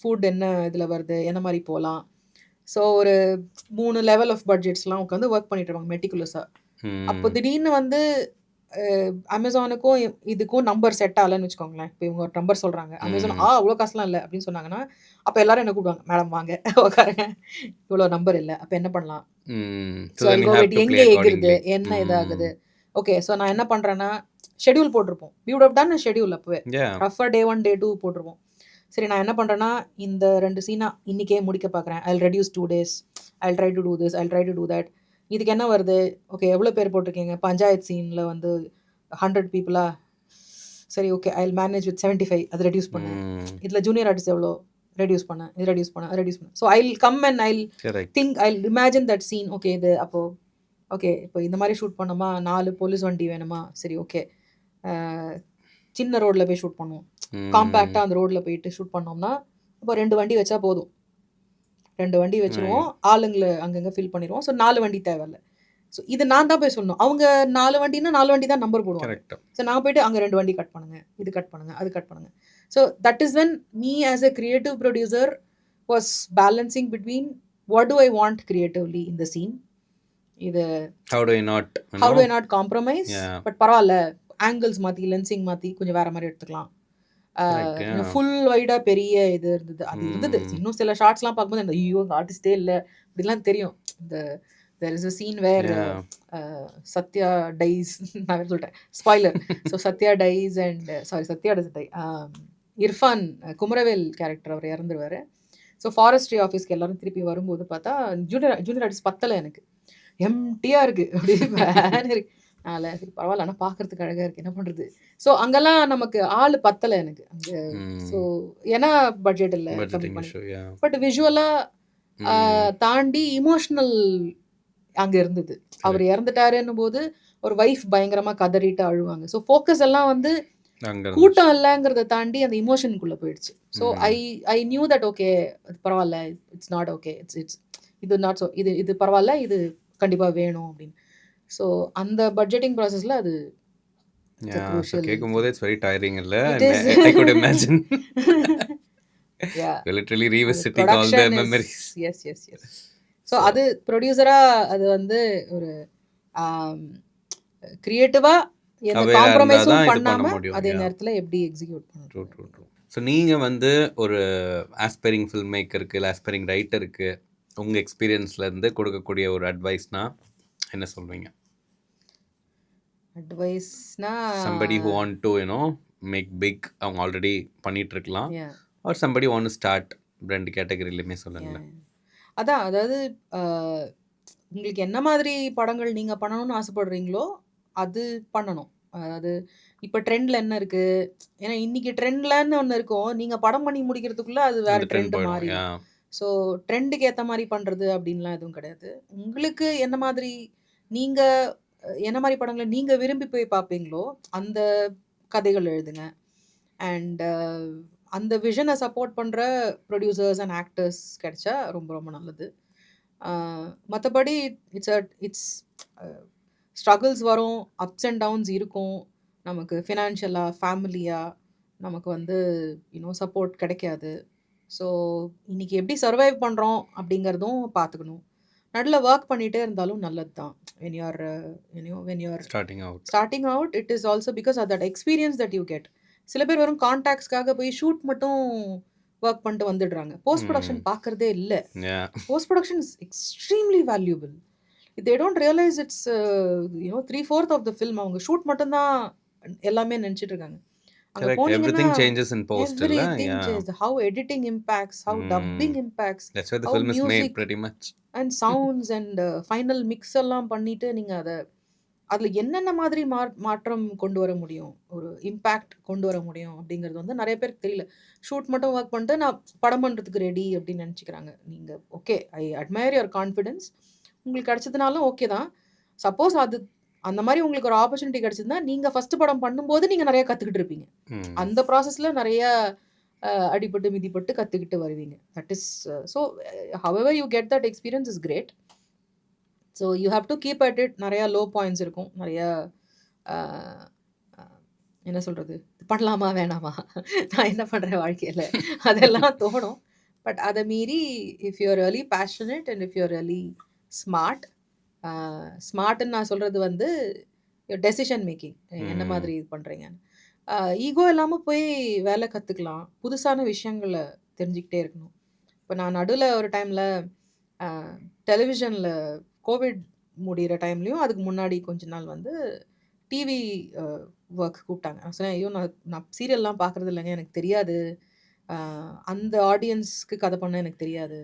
ஃபுட் என்ன இதில் வருது, என்ன மாதிரி போகலாம். ஸோ ஒரு 3 லெவல் ஆஃப் பட்ஜெட்ஸ்லாம் உட்காந்து ஒர்க் பண்ணிட்டு இருப்பாங்க மெட்டிகுலஸாக. அப்போ திடீர்னு வந்து அமேசானுக்கும் இதுக்கும் நம்பர் செட் ஆகலன்னு வச்சுக்கோங்களேன். இப்போ இவங்க ஒரு நம்பர் சொல்கிறாங்க, அமேசான் அவ்வளோ காசுலாம் இல்லை அப்படின்னு சொன்னாங்கன்னா, அப்போ எல்லாரும் என்ன கூப்பிடுவாங்க, மேடம் வாங்க உட்காருங்க, இவ்வளோ நம்பர் இல்லை, அப்போ என்ன பண்ணலாம், எங்கே எகிருது, என்ன இதாகுது. ஓகே, ஸோ நான் என்ன பண்ணுறேன்னா ஷெடியூல் போட்டிருப்போம். We would have done a schedule. அப்போவே ரஃபாக டே 1 டே 2 போட்டிருப்போம். சரி, நான் என்ன பண்ணுறேன்னா இந்த 2 சீனா இன்றைக்கே முடிக்க பார்க்குறேன். I reduce 2 days, I try to do this, I try to do that. இதுக்கு என்ன வருது, ஓகே எவ்வளோ பேர் போட்டிருக்கீங்க, பஞ்சாயத்து சீனில் வந்து 100 பீப்புளா, சரி ஓகே ஐ மேனேஜ் வித் 75, அது ரெடியூஸ் பண்ணேன். இதில் ஜூனியர் ஆர்டிஸ்ட் எவ்வளோ, ரெடியூஸ் பண்ணேன், இது ரெடியூஸ் பண்ணேன், ரெடியூஸ் பண்ணேன். So I come and I think, I imagine that scene. Okay இது அப்போது ஓகே இப்போ இந்த மாதிரி ஷூட் பண்ணோமா, 4 போலீஸ் வண்டி வேணுமா, சரி ஓகே சின்ன ரோடில் போய் ஷூட் பண்ணுவோம், காம்பேக்டாக அந்த ரோடில் போயிட்டு ஷூட் பண்ணோம்னா இப்போ 2 வண்டி வச்சா போதும், 2 வண்டி வச்சுருவோம், ஆளுங்களை அங்கங்கே ஃபில் பண்ணிடுவோம். ஸோ 4 வண்டி தேவையில்ல. ஸோ இது நான் தான் போய் சொல்லணும். அவங்க 4 வண்டினா 4 வண்டி தான் நம்பர் போடுவாங்க. ஸோ நான் போயிட்டு அங்கே 2 வண்டி கட் பண்ணுங்கள், இது கட் பண்ணுங்கள், அது கட் பண்ணுங்கள். So that is when me as a creative producer was balancing between what do I want creatively in the scene, இது how do I not compromise. But பரவாயில்ல, ஆங்கிள்ஸ் மாற்றி, லென்சிங் மாற்றி கொஞ்சம் வேறு மாதிரி எடுத்துக்கலாம். ஃபுல் வைடாக பெரிய இது இருந்தது, அது இருந்தது. இன்னும் சில ஷார்ட்ஸ்லாம் பார்க்கும்போது அந்த ஐயோ ஆர்டிஸ்டே இல்லை அப்படிலாம் தெரியும். இந்த there is a scene where Satya dies. நான் சொல்லிட்டேன் spoiler. So Satya dies and Satya doesn't die. Irfan Kumaravel character அவர் இறந்துருவார். ஸோ ஃபாரஸ்ட்ரி ஆஃபீஸ்க்கு எல்லாரும் திருப்பி வரும்போது பார்த்தா ஜூனியர் ஆர்டிஸ்ட் பத்தலை, எனக்கு எம்டியாக இருக்குது, அப்படி வேறு இருக்கு. சரி பரவாயில்ல, ஆனால் பார்க்குறதுக்கு அழகாக இருக்குது, என்ன பண்ணுறது. ஸோ அங்கெல்லாம் நமக்கு ஆள் பத்தலை எனக்கு அங்கே. ஸோ ஏன்னா பட்ஜெட் இல்லை, பட் விஷுவலாக தாண்டி இமோஷ்னல் அங்கே இருந்தது. அவர் இறந்துட்டாருன்னும் போது ஒரு வைஃப் பயங்கரமா கதறிட்டு அழுவாங்க. ஸோ ஃபோக்கஸ் எல்லாம் வந்து அங்க இருந்துச்சு. கூட்டம் இல்லங்கிறத தாண்டி அந்த எமோஷனுக்குள்ள போயிடுச்சு. ஸோ ம். ஐ நியூ தட் ஓகே அது பரவால்ல. It's not okay. இட்ஸ் இது நாட் ஸோ இது பரவால்ல. இது கண்டிப்பா வேணும் அப்படின்னு. ஸோ அந்த பட்ஜெட்டிங் ப்ராசஸ்ல அது இட்ஸ் a ஸோ crucial கேட்கும்போதே thing. இட்ஸ் வெரி டயரிங் இல்ல? It is. I could imagine. Yeah. Literally அது revisiting all the production is memories. Yes. So அது ப்ரொடியூசரா அது வந்து ஒரு கிரியேட்டிவா எந்த அவேரா இருந்தா காம்ப்ரமைஸும் தான் இது பண்ண பண்ணாம முடியும். அதே யா. நேரத்துல எப்படி எக்ஸிக்யூட் ட்ரூ பண்ணுறது. ஸோ நீங்கள் வந்து ஒரு ஆஸ்பைரிங் ஃபில்ம் மேக்கருக்கு இல்லை ஆஸ்பைரிங் ரைட்டருக்கு உங்கள் எக்ஸ்பீரியன்ஸ்லேருந்து கொடுக்கக்கூடிய ஒரு அட்வைஸ்னா என்ன சொல்வீங்க? அட்வைஸ்னா somebody who want to make big அவங்க ஆல்ரெடி பண்ணிட்டு இருக்கலாம், yeah, or somebody want to start, ரெண்டு கேட்டகரியிலுமே சொல்லுங்களேன். yeah. அதான் அதாவது உங்களுக்கு என்ன மாதிரி படங்கள் நீங்க பண்ணணும்னு ஆசைப்படுறீங்களோ அது பண்ணணும். அதாவது இப்போ ட்ரெண்ட்ல என்ன இருக்கு, ஏன்னா இன்னைக்கு ட்ரெண்ட்லன்னு ஒன்று இருக்கும், நீங்க படம் பண்ணி முடிக்கிறதுக்குள்ள அது வேற அந்த ட்ரெண்ட் ட்ரெண்ட் போயிடும். மாறிடும். ஸோ ட்ரெண்டுக்கு ஏற்ற மாதிரி பண்ணுறது அப்படின்லாம் எதுவும் கிடையாது. உங்களுக்கு என்ன மாதிரி நீங்கள் என்ன மாதிரி படங்களை நீங்கள் விரும்பி போய் பார்ப்பீங்களோ அந்த கதைகள் எழுதுங்க. அண்ட் அந்த விஷனை சப்போர்ட் பண்ணுற ப்ரொடியூசர்ஸ் அண்ட் ஆக்டர்ஸ் கிடைச்சா ரொம்ப ரொம்ப நல்லது. மற்றபடி இட்ஸ் ஸ்ட்ரகிள்ஸ் வரும், அப்ஸ் அண்ட் டவுன்ஸ் இருக்கும். நமக்கு ஃபினான்ஷியலாக ஃபேமிலியாக நமக்கு வந்து சப்போர்ட் கிடைக்காது. ஸோ இன்னைக்கு எப்படி சர்வைவ் பண்ணுறோம் அப்படிங்கிறதும் பார்த்துக்கணும். நடுவில் ஒர்க் பண்ணிகிட்டே இருந்தாலும் நல்லது தான். when you're starting out it is also because of that experience that you get. சில பேர் வெறும் கான்டாக்ட்ஸ்க்காக போய் ஷூட் மட்டும் ஒர்க் பண்ணிட்டு வந்துடுறாங்க. போஸ்ட் ப்ரொடக்ஷன் பார்க்கறதே இல்லை. Post production is extremely valuable. they don't realize it's 3/4 of the film. அவங்க ஷூட் மட்டும்தான் எல்லாமே நினச்சிட்டு இருக்காங்க. அங்கே Correct. போனீங்கன்னா Everything changes in post, illa? everything Yeah. changes. How editing impacts, how dubbing impacts, That's why the how film is made music pretty much. and sounds and final mix எல்லாம் பண்ணிட்டு நீங்கள் அதை அதில் என்னென்ன மாதிரி மாற்றம் கொண்டு வர முடியும், ஒரு இம்பேக்ட் கொண்டு வர முடியும் அப்படிங்கிறது வந்து நிறைய பேருக்கு தெரியல. ஷூட் மட்டும் ஒர்க் பண்ணிட்டு நான் படம் பண்ணுறதுக்கு ரெடி அப்படின்னு நினச்சிக்கிறாங்க. நீங்கள் okay, I admire your confidence. உங்களுக்கு கிடைச்சதுனாலும் ஓகே தான். சப்போஸ் அது அந்த மாதிரி உங்களுக்கு ஒரு ஆப்பர்ச்சுனிட்டி கிடைச்சதுன்னா நீங்கள் ஃபஸ்ட்டு படம் பண்ணும்போது நீங்கள் நிறைய கற்றுக்கிட்டு இருப்பீங்க. அந்த ப்ராசஸில் நிறைய அடிபட்டு மிதிப்பட்டு கற்றுக்கிட்டு வருவீங்க. That is so however you get that experience is great. So you have to keep at it. நிறையா லோ பாயிண்ட்ஸ் இருக்கும், நிறையா என்ன சொல்கிறது, பண்ணலாமா வேணாமா, நான் என்ன பண்ணுறேன் வாழ்க்கையில், அதெல்லாம் தோணும். பட் அதை மீறி if you are really passionate and if you are really ஸ்மார்ட்ன்னு நான் சொல்கிறது வந்து டெசிஷன் மேக்கிங், என்ன மாதிரி இது பண்ணுறீங்கன்னு. ஈகோ இல்லாமல் போய் வேலை கற்றுக்கலாம், புதுசான விஷயங்களை தெரிஞ்சுக்கிட்டே இருக்கணும். இப்போ நான் நடுவில் ஒரு டைமில் டெலிவிஷனில் கோவிட் முடிகிற டைம்லேயும் அதுக்கு முன்னாடி கொஞ்ச நாள் வந்து டிவி ஒர்க் கூப்பிட்டாங்க. நான் சொன்னேன், ஐயோ நான் சீரியல்லாம் பார்க்குறது இல்லைங்க, எனக்கு தெரியாது, அந்த ஆடியன்ஸ்க்கு கதை பண்ண எனக்கு தெரியாது.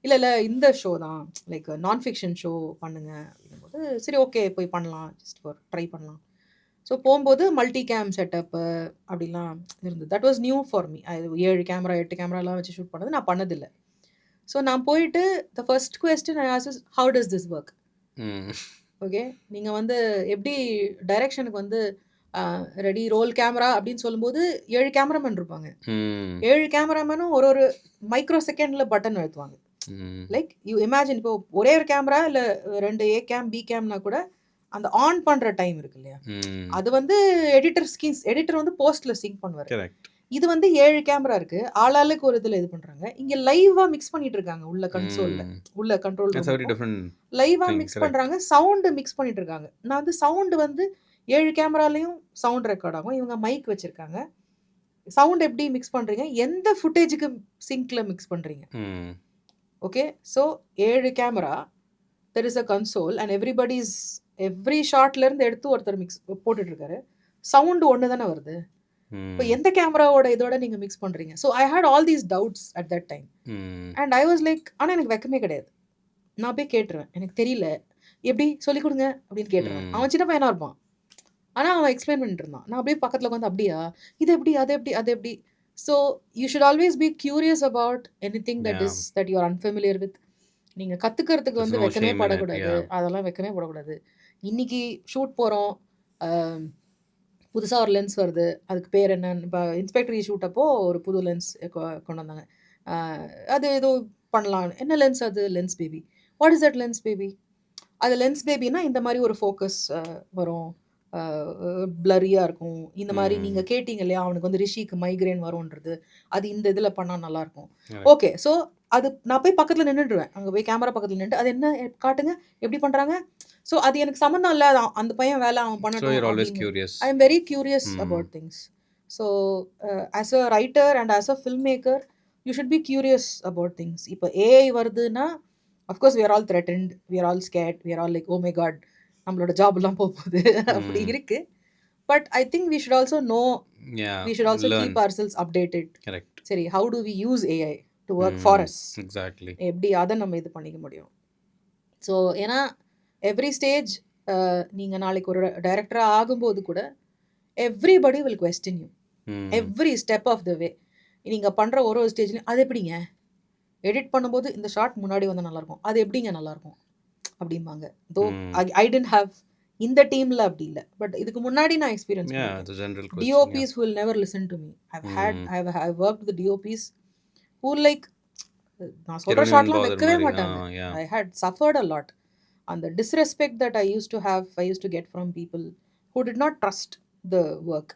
இல்லை இந்த ஷோ தான், லைக் நான் ஃபிக்ஷன் ஷோ பண்ணுங்க அப்படிங்கும்போது சரி ஓகே போய் பண்ணலாம், ஜஸ்ட் ஃபார் ட்ரை பண்ணலாம். ஸோ போகும்போது மல்டி கேம் செட்டப்பு அப்படிலாம் இருந்தது. That was new for me. 7 camera 8 கேமராலாம் வச்சு ஷூட் பண்ணது நான் பண்ணதில்லை. ஸோ நான் போயிட்டு the first question I ask, how does this work? Okay, நீங்கள் வந்து எப்படி டைரக்ஷனுக்கு வந்து ரெடி ரோல் கேமரா அப்படின்னு சொல்லும்போது 7 கேமராமேன் இருப்பாங்க. 7 கேமராமேனும் ஒரு மைக்ரோ செகண்டில் பட்டன் அழுத்துவாங்க. லைக் யூ இமேஜின், இப்போ ஒரே ஒரு கேமரா இல்லை 2 ஏ கேம் பி கேம்னா கூட அந்த ஆன் பண்ணுற டைம் இருக்கு இல்லையா, அது வந்து எடிட்டர் வந்து போஸ்ட்டில் சிங்க் பண்ணுவார். இது வந்து 7 கேமரா இருக்கு, ஆளாளுக்கு ஒரு இதில் இது பண்ணுறாங்க. இங்கே லைவாக மிக்ஸ் பண்ணிட்டு இருக்காங்க உள்ள கன்சோலில், உள்ள கண்ட்ரோல் லைவாக மிக்ஸ் பண்ணுறாங்க, சவுண்டு மிக்ஸ் பண்ணிட்டு இருக்காங்க. நான் வந்து சவுண்டு வந்து 7 கேமராலையும் சவுண்ட் ரெக்கார்ட் ஆகும். இவங்க மைக் வச்சுருக்காங்க. சவுண்ட் எப்படி மிக்ஸ் பண்ணுறீங்க, எந்த ஃபுட்டேஜுக்கு சிங்கில் மிக்ஸ் பண்ணுறீங்க? Okay, so 7 camera, there is a console and every ஷாட்லேருந்து எடுத்து ஒருத்தர் மிக்ஸ் போட்டுட்ருக்காரு. சவுண்டு ஒன்று தானே வருது. இப்போ எந்த கேமராவோட இதோட நீங்கள் மிக்ஸ் பண்ணுறீங்க? So I had all these doubts at that time and I was like, ஆனால் எனக்கு வெக்கமே கிடையாது. நான் போய் கேட்டுருவேன், எனக்கு தெரியல, எப்படி சொல்லிக் கொடுங்க அப்படின்னு கேட்டுருவேன். அவன் சின்ன பையனாக இருப்பான், ஆனால் அவன் எக்ஸ்பிளைன் பண்ணிட்டு இருந்தான். நான் அப்படியே பக்கத்தில் உட்காந்து, அப்படியா, இது எப்படி, அது எப்படி. So you should always be curious about anything that you are unfamiliar with. நீங்கள் கற்றுக்கிறதுக்கு வந்து வெக்கமே படக்கூடாது, அதெல்லாம் வெக்கமே படக்கூடாது. இன்னைக்கு ஷூட் போகிறோம், புதுசாக ஒரு லென்ஸ் வருது, அதுக்கு பேர் என்னன்னு இப்போ இன்ஸ்பெக்டரி ஷூட் அப்போ ஒரு புது லென்ஸ் கொண்டு வந்தாங்க. அது ஏதோ பண்ணலாம். என்ன லென்ஸ் அது? Lens baby. What is that lens baby? அது லென்ஸ் பேபினா இந்த மாதிரி ஒரு ஃபோக்கஸ் வரும், பிளரியாக இருக்கும். இந்த மாதிரி நீங்கள் கேட்டீங்க இல்லையா, அவனுக்கு வந்து ரிஷிக்கு மைக்ரேன் வரும்ன்றது, அது இந்த இதில் பண்ணால் நல்லாயிருக்கும். ஓகே, ஸோ அது நான் போய் பக்கத்தில் நின்றுடுவேன், அங்கே போய் கேமரா பக்கத்தில் நின்று அது என்ன காட்டுங்க, எப்படி பண்ணுறாங்க. ஸோ அது எனக்கு சம்மந்தம் இல்லை, அந்த பையன் வேலை அவன் பண்ணட்டும். ஐ am very curious about things. So as a writer and as a film maker you should be curious about things. இப்போ ஏஐ வருதுன்னா of course we are all threatened, we are all scared, we are all like, oh my god, நம்மளோட ஜாப்லாம் போகுது அப்படி இருக்கு. But I think we should also know, we should also keep ourselves updated. சரி, how do we use AI to work for us? Exactly. எப்படி அதை நம்ம இது பண்ணிக்க முடியும். ஸோ ஏன்னா எவ்ரி ஸ்டேஜ் நீங்கள் நாளைக்கு ஒரு டைரக்டராக ஆகும்போது கூட everybody will question you every step of the way. நீங்கள் பண்ணுற ஒரு ஸ்டேஜ்லையும் அது எப்படிங்க எடிட் பண்ணும்போது இந்த ஷார்ட் முன்னாடி வந்து நல்லாயிருக்கும், அது எப்படிங்க நல்லாயிருக்கும் அப்படிம்பாங்க. தோ ஐ டென்ட் ஹாவ் இந்த டீமில் அப்படி இல்லை, பட் இதுக்கு முன்னாடி நான் experience DOPs who will never listen to me. I've worked with DOPs who like நான் சொல்கிற ஷார்ட்லாம் வைக்கவே மாட்டாங்க. I had suffered a lot. And the disrespect that I used to get from people who did not trust the work.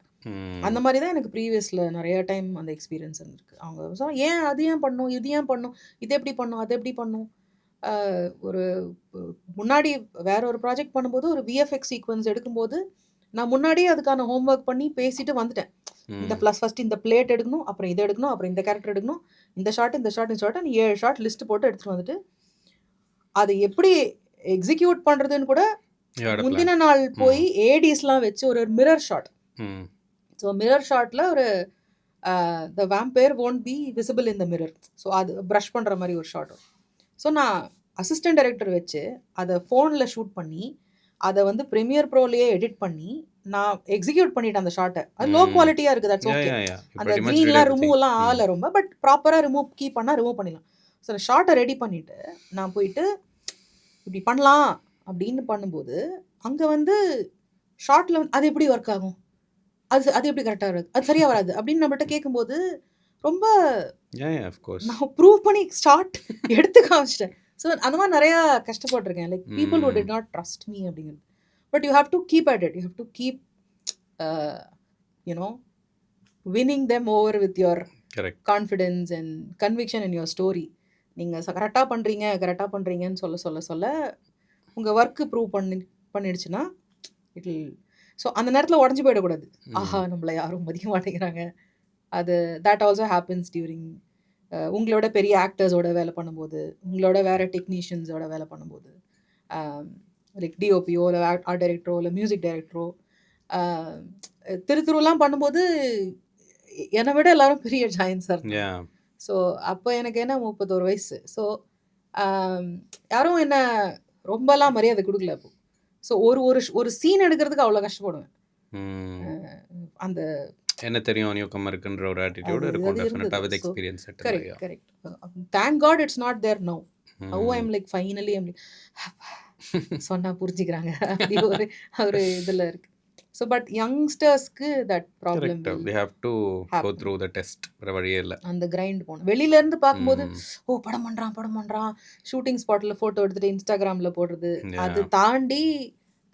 அந்த மாதிரி தான் எனக்கு ப்ரீவியஸில் நிறைய time அந்த எக்ஸ்பீரியன்ஸ் இருந்திருக்கு. அவங்க ஏன் அது ஏன் பண்ணும், இது ஏன் பண்ணும், இது எப்படி பண்ணும், அது எப்படி பண்ணும். ஒரு முன்னாடி வேற ஒரு ப்ராஜெக்ட் பண்ணும்போது ஒரு விஎஃப்எக்ஸ் சீக்வன்ஸ் எடுக்கும்போது நான் முன்னாடியே அதுக்கான ஹோம்ஒர்க் பண்ணி பேசிட்டு வந்துட்டேன். இந்த ஃபர்ஸ்ட் இந்த பிளேட் எடுக்கணும், அப்புறம் இதை எடுக்கணும், அப்புறம் இந்த கேரக்டர் எடுக்கணும், இந்த ஷார்ட் 7 ஷார்ட் லிஸ்ட் போட்டு எடுத்துகிட்டு வந்துட்டு அதை எப்படி எக்ஸிக்யூட் பண்ணுறதுன்னு கூட முந்தின நாள் போய் ஏடிஸ்லாம் வச்சு ஒரு மிரர் ஷாட். ஸோ மிரர் ஷாட்டில் ஒரு the vampire won't be visible in the mirror. So அது ப்ரஷ் பண்ணுற மாதிரி ஒரு ஷாட். ஸோ நான் அசிஸ்டன்ட் டைரக்டர் வச்சு அதை ஃபோனில் ஷூட் பண்ணி அதை வந்து ப்ரீமியர் ப்ரோலேயே எடிட் பண்ணி நான் எக்ஸிக்யூட் பண்ணிட்டேன் அந்த ஷாட்டை. அது லோ குவாலிட்டியாக இருக்குது, தட்ஸ் ஓகே. அந்த க்ரீன்லாம் ரிமூவ்லாம் ஆகலை ரொம்ப, பட் ப்ராப்பராக ரிமூவ் பண்ணிடலாம். ஸோ அந்த ஷார்ட்டை ரெடி பண்ணிவிட்டு நான் போயிட்டு இப்படி பண்ணலாம் அப்படின்னு பண்ணும்போது அங்கே வந்து ஷார்ட்டில் அது எப்படி ஒர்க் ஆகும், அது எப்படி கரெக்டாக வராது, அது சரியாக வராது அப்படின்னு நம்மள்ட்ட கேட்கும்போது ரொம்ப நான் ப்ரூவ் பண்ணி ஸ்டார்ட் எடுத்து காமிச்சிட்டேன். ஸோ அந்த மாதிரி நிறையா கஷ்டப்பட்டிருக்கேன், like people who did not trust me அப்படிங்கிறது. But you have to keep at it, you have to keep winning them over with your confidence and conviction in your story. நீங்கள் கரெக்டாக பண்ணுறீங்கன்னு சொல்ல உங்கள் ஒர்க்கு ப்ரூவ் பண்ணிடுச்சுன்னா it will. So அந்த நேரத்தில் உடஞ்சி போயிடக்கூடாது, ஆஹா நம்மளை யாரும் மதிக்க மாட்டேங்கிறாங்க. அது தட் ஆல்சோ ஹேப்பன்ஸ் டியூரிங் உங்களோட பெரிய ஆக்டர்ஸோட வேலை பண்ணும்போது, உங்களோட வேறு டெக்னீஷியன்ஸோட வேலை பண்ணும்போது, லைக் டிஓபியோ இல்லை ஆர்ட் டைரக்டரோ இல்லை மியூசிக் டைரக்டரோ திருத்துருலாம் பண்ணும்போது என்னை விட எல்லாரும் பெரிய ஜாயின்ஸாக இருக்கும். ஸோ அப்போ எனக்கு என்ன 31 வயசு. ஸோ யாரும் என்ன ரொம்பலாம் மரியாதை கொடுக்கல அப்போ. ஸோ ஒரு சீன் எடுக்கிறதுக்கு அவ்வளோ கஷ்டப்படுவேன். அந்த என்ன தெரியும் நியூகம் இருக்குன்ற ஒரு ஆட்டிடியூட் இருக்கும் definitely with experience. Correct. Thank God it's not there now. How I am like finally I'm சொன்னா புரிஞ்சுக்கிறாங்க அப்படி ஒரு இதில் இருக்கு. ஸோ பட் யங்ஸ்டர்ஸ்க்கு that problem, they have to go through the test. வேற வழியே இல்லை, அந்த கிரைண்ட் போகணும். வெளியிலேருந்து பார்க்கும்போது ஓ படம் பண்ணுறான் ஷூட்டிங் ஸ்பாட்டில் ஃபோட்டோ எடுத்துகிட்டு இன்ஸ்டாகிராமில் போடுறது, அது தாண்டி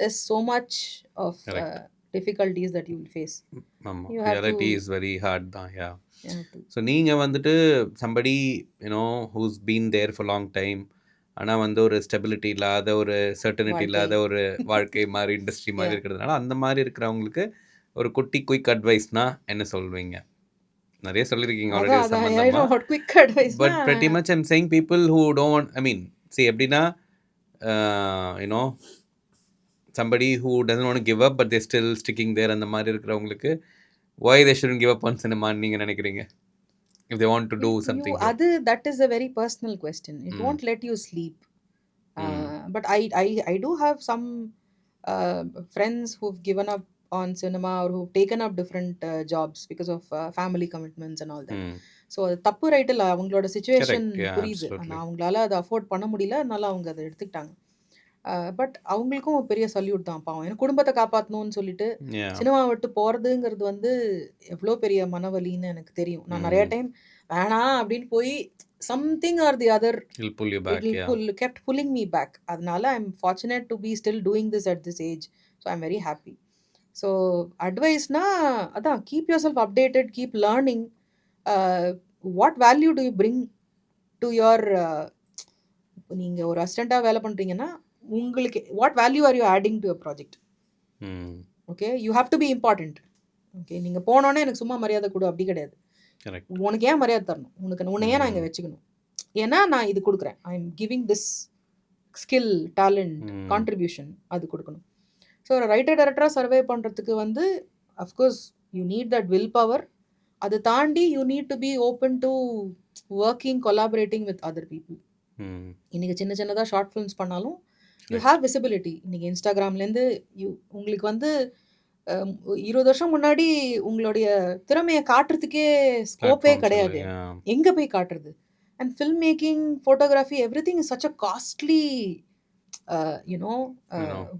there's so much of difficulties that you will face. Reality is very hard தான். So நீங்கள் வந்துட்டு somebody who's been there for long time, ஆனால் வந்து ஒரு ஸ்டெபிலிட்டி இல்லாத, ஒரு சர்டனிட்டி இல்லாத ஒரு வாழ்க்கை மாதிரி இண்டஸ்ட்ரி மாதிரி இருக்கிறதுனால அந்த மாதிரி இருக்கிறவங்களுக்கு ஒரு குட்டி குயிக் அட்வைஸ்னா என்ன சொல்வீங்க? நிறைய சொல்லியிருக்கீங்க ஆல்ரெடி சம்பந்தமா. But pretty much I'm saying people who don't want, I mean see எப்படின்னா somebody who doesn't want to give up but they're still sticking there, அந்த மாதிரி இருக்கிறவங்களுக்கு why they shouldn't give up on cinema நீங்க நினைக்கிறீங்க? If they want to do something, that is a very personal question. It won't let you sleep. But I do have some friends who've given up on cinema or who've taken up different jobs because of family commitments and all that. So அது தப்பு right இல்லை, அவங்களோட situation புரியுது, ஆனால் அவங்களால அதை afford பண்ண முடியல, அதனால அவங்க அதை எடுத்துக்கிட்டாங்க. பட் அவங்களுக்கும் பெரிய சல்யூட் தான் பாவம். ஏன்னா குடும்பத்த காப்பாத்தணும்னு சொல்லிட்டு Yeah. சினிமாவ விட்டு போறதுங்கிறது வந்து எவ்ளோ பெரிய மனவலின்னு எனக்கு தெரியும். நான் நெறைய டைம் வேணாம் அப்படின்னு போய் something or the other He'll pull you back. It Yeah. Kept pulling me back. அதனால I am fortunate to be still doing this at this age. So I am very happy. So அட்வைஸ்னா அதான் keep yourself updated, keep learning. What value do you bring to your இப்போ நீங்கள் ஒரு அசிஸ்டண்ட்டாக வேலை பண்ணுறீங்கன்னா உங்களுக்கு what value are you adding to your project? Hmm. Okay, you have to be important. Okay, நீங்கள் போனோன்னே எனக்கு சும்மா மரியாதை கொடு அப்படி கிடையாது. Correct. உனக்கு ஏன் மரியாதை தரணும்? உன்னை ஏன் நான் இங்கே வச்சுக்கணும்? ஏன்னா நான் இது கொடுக்குறேன். I am giving this skill, talent, contribution அது கொடுக்கணும். ஸோ ஒரு ரைட்டர் டைரக்டராக சர்வே பண்ணுறதுக்கு வந்து of course you need that will power. அதை தாண்டி you need to be open to working, collaborating with other people. Hmm. இன்றைக்கி சின்ன சின்னதாக ஷார்ட் ஃபிலிம்ஸ் பண்ணாலும் யூ ஹேவ் விசிபிலிட்டி. இன்றைக்கி இன்ஸ்டாகிராம்லேருந்து உங்களுக்கு வந்து 20 வருஷம் முன்னாடி உங்களுடைய திறமையை காட்டுறதுக்கே ஸ்கோப்பே Platforms கிடையாது. இல்ல. Yeah. எங்கே போய் காட்டுறது? And film making, photography, every thing is such a costly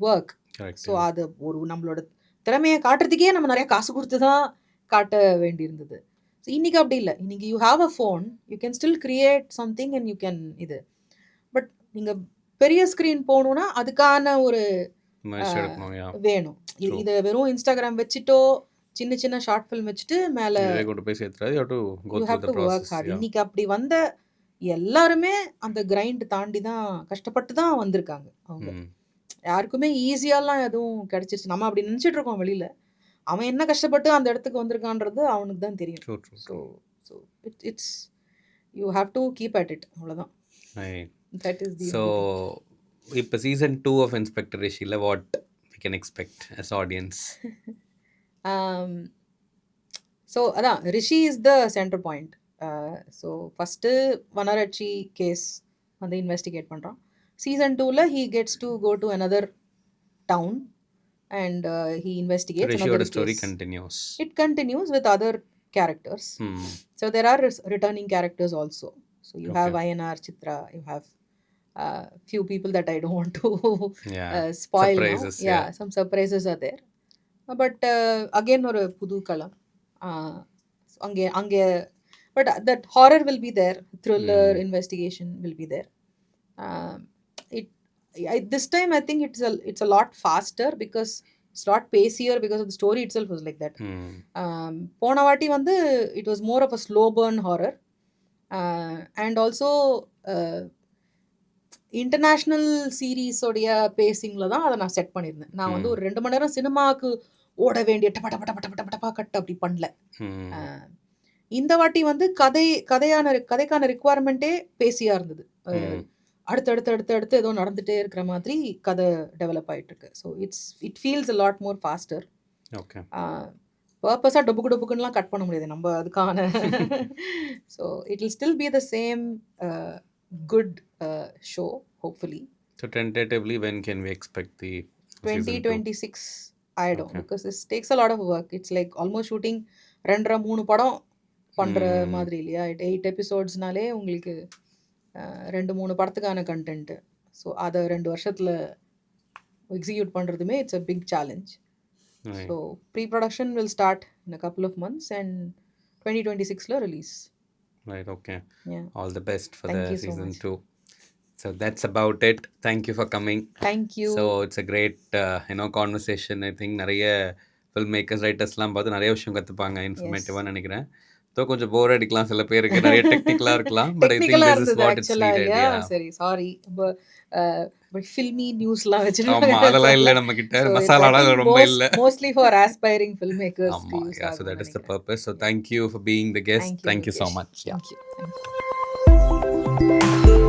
work. Correct. So அது ஒரு நம்மளோட திறமையை காட்டுறதுக்கே நம்ம நிறைய காசு கொடுத்து தான் காட்ட வேண்டியிருந்தது. ஸோ இன்றைக்கி அப்படி இல்லை. இன்றைக்கி you have a phone, you can still create something and you can இது. பட் நீங்கள் பெரிய ஸ்க்ரீன் போகணுன்னா அதுக்கான ஒரு Merge எடுக்கணும். Yeah. வேணும். True. இதை வெறும் இன்ஸ்டாகிராம் வச்சுட்டோ சின்ன சின்ன ஷார்ட் ஃபில்ம் வச்சுட்டு மேலே இதுவே கொண்டு போய் சேர்த்துறாது. You have to go you through have the to work process. Hard. Yeah. இன்னைக்கு அப்படி வந்த எல்லாருமே அந்த கிரைண்ட் தாண்டி தான் கஷ்டப்பட்டு தான் வந்திருக்காங்க. அவங்க Hmm. யாருக்குமே ஈஸியாலாம் எதுவும் கிடைச்சிருச்சு நம்ம அப்படி நினச்சிட்டு இருக்கோம் வெளியில். அவன் என்ன கஷ்டப்பட்டு அந்த இடத்துக்கு வந்திருக்கான்றது அவனுக்கு தான் தெரியும். True. True. So so it's you have to keep at it. அவ்வளோதான். Right. That is the So இப்போ season 2 of Inspector Rishi what we can expect as audience? So அதான் Rishi is the centre point. So first வனரட்சி case வந்து investigate பண்ணுறான். Season 2ல் he gets to go to another town and he investigates Rishiயோட another story case. continues. It continues with other characters. Hmm. So there are returning characters also. So you have Okay. INR, Chitra, you have few people that I don't want to Yeah. spoil Surprises, now. Yeah, some surprises are there. But again ஒரு புது களம். அங்கே but that horror will be there, thriller, investigation will be there. This time I think it's a lot faster because it's a lot pacier because of the story itself was like that. Hmm. போன வாட்டி வந்து it was more of a slow burn horror. And also international சீரீஸோடைய பேசிங்கில் தான் அதை நான் set பண்ணியிருந்தேன். நான் வந்து ஒரு 2 மணி நேரம் சினிமாவுக்கு ஓட வேண்டிய டப்பா கட் அப்படி பண்ணல. Hmm. இந்த வாட்டி வந்து கதைக்கான ரிக்குவயர்மெண்ட்டே பேசியாக இருந்தது. அடுத்து ஏதோ நடந்துகிட்டே இருக்கிற மாதிரி கதை டெவலப் ஆகிட்டுருக்கு. So it feels a lot more faster. Okay. பர்பஸாக டொப்புக்குலாம் கட் பண்ண முடியாது நம்ம அதுக்கான. So it will still be the same good show hopefully. So tentatively when can we expect the season 2? 2026 ஆகிடும். Because it's takes a lot of work. It's like almost shooting 2.5-3 படம் பண்ணுற மாதிரி இல்லையா? 8 எபிசோட்ஸ்னாலே உங்களுக்கு 2-3 படத்துக்கான கண்டென்ட்டு. ஸோ அதை 2 வருஷத்தில் execute பண்ணுறதுமே it's a big challenge. Right. So preproduction will start in a couple of months and 2026ல release. Right. Okay. Yeah. All the best for Thank the you so season much. 2. So that's about it. Thank you for coming. Thank you. So it's a great conversation. I think நிறைய film makers ரைட்டர்ஸ்லாம் பார்த்து நிறைய விஷயம் கற்றுப்பாங்க, இன்ஃபர்மேட்டிவாக நினைக்கிறேன். So கொஞ்சம் போர் அடிக்கலாம் சில பேருக்கு, நிறைய டெக்னிக்கலாக இருக்கலாம். பட் ஐ திங்க் டெக்னிக்கலாக திஸ் இஸ் இருந்தது வாட் இட்ஸ் ஆக்சுவலாக நீடட். இல்லையா? Yeah. சரி, சாரி. ஃபில்மி நியூஸ்லாம் வச்சுட்டு ஆமா, அதெல்லாம் இல்லை நம்ம கிட்ட. மசாலாலாம் ரொம்ப இல்லை. Mostly for aspiring film makers. ஆமா. Yeah, so that is the purpose. So thank you for being the guest. Thank you so much. Yeah. Thank you.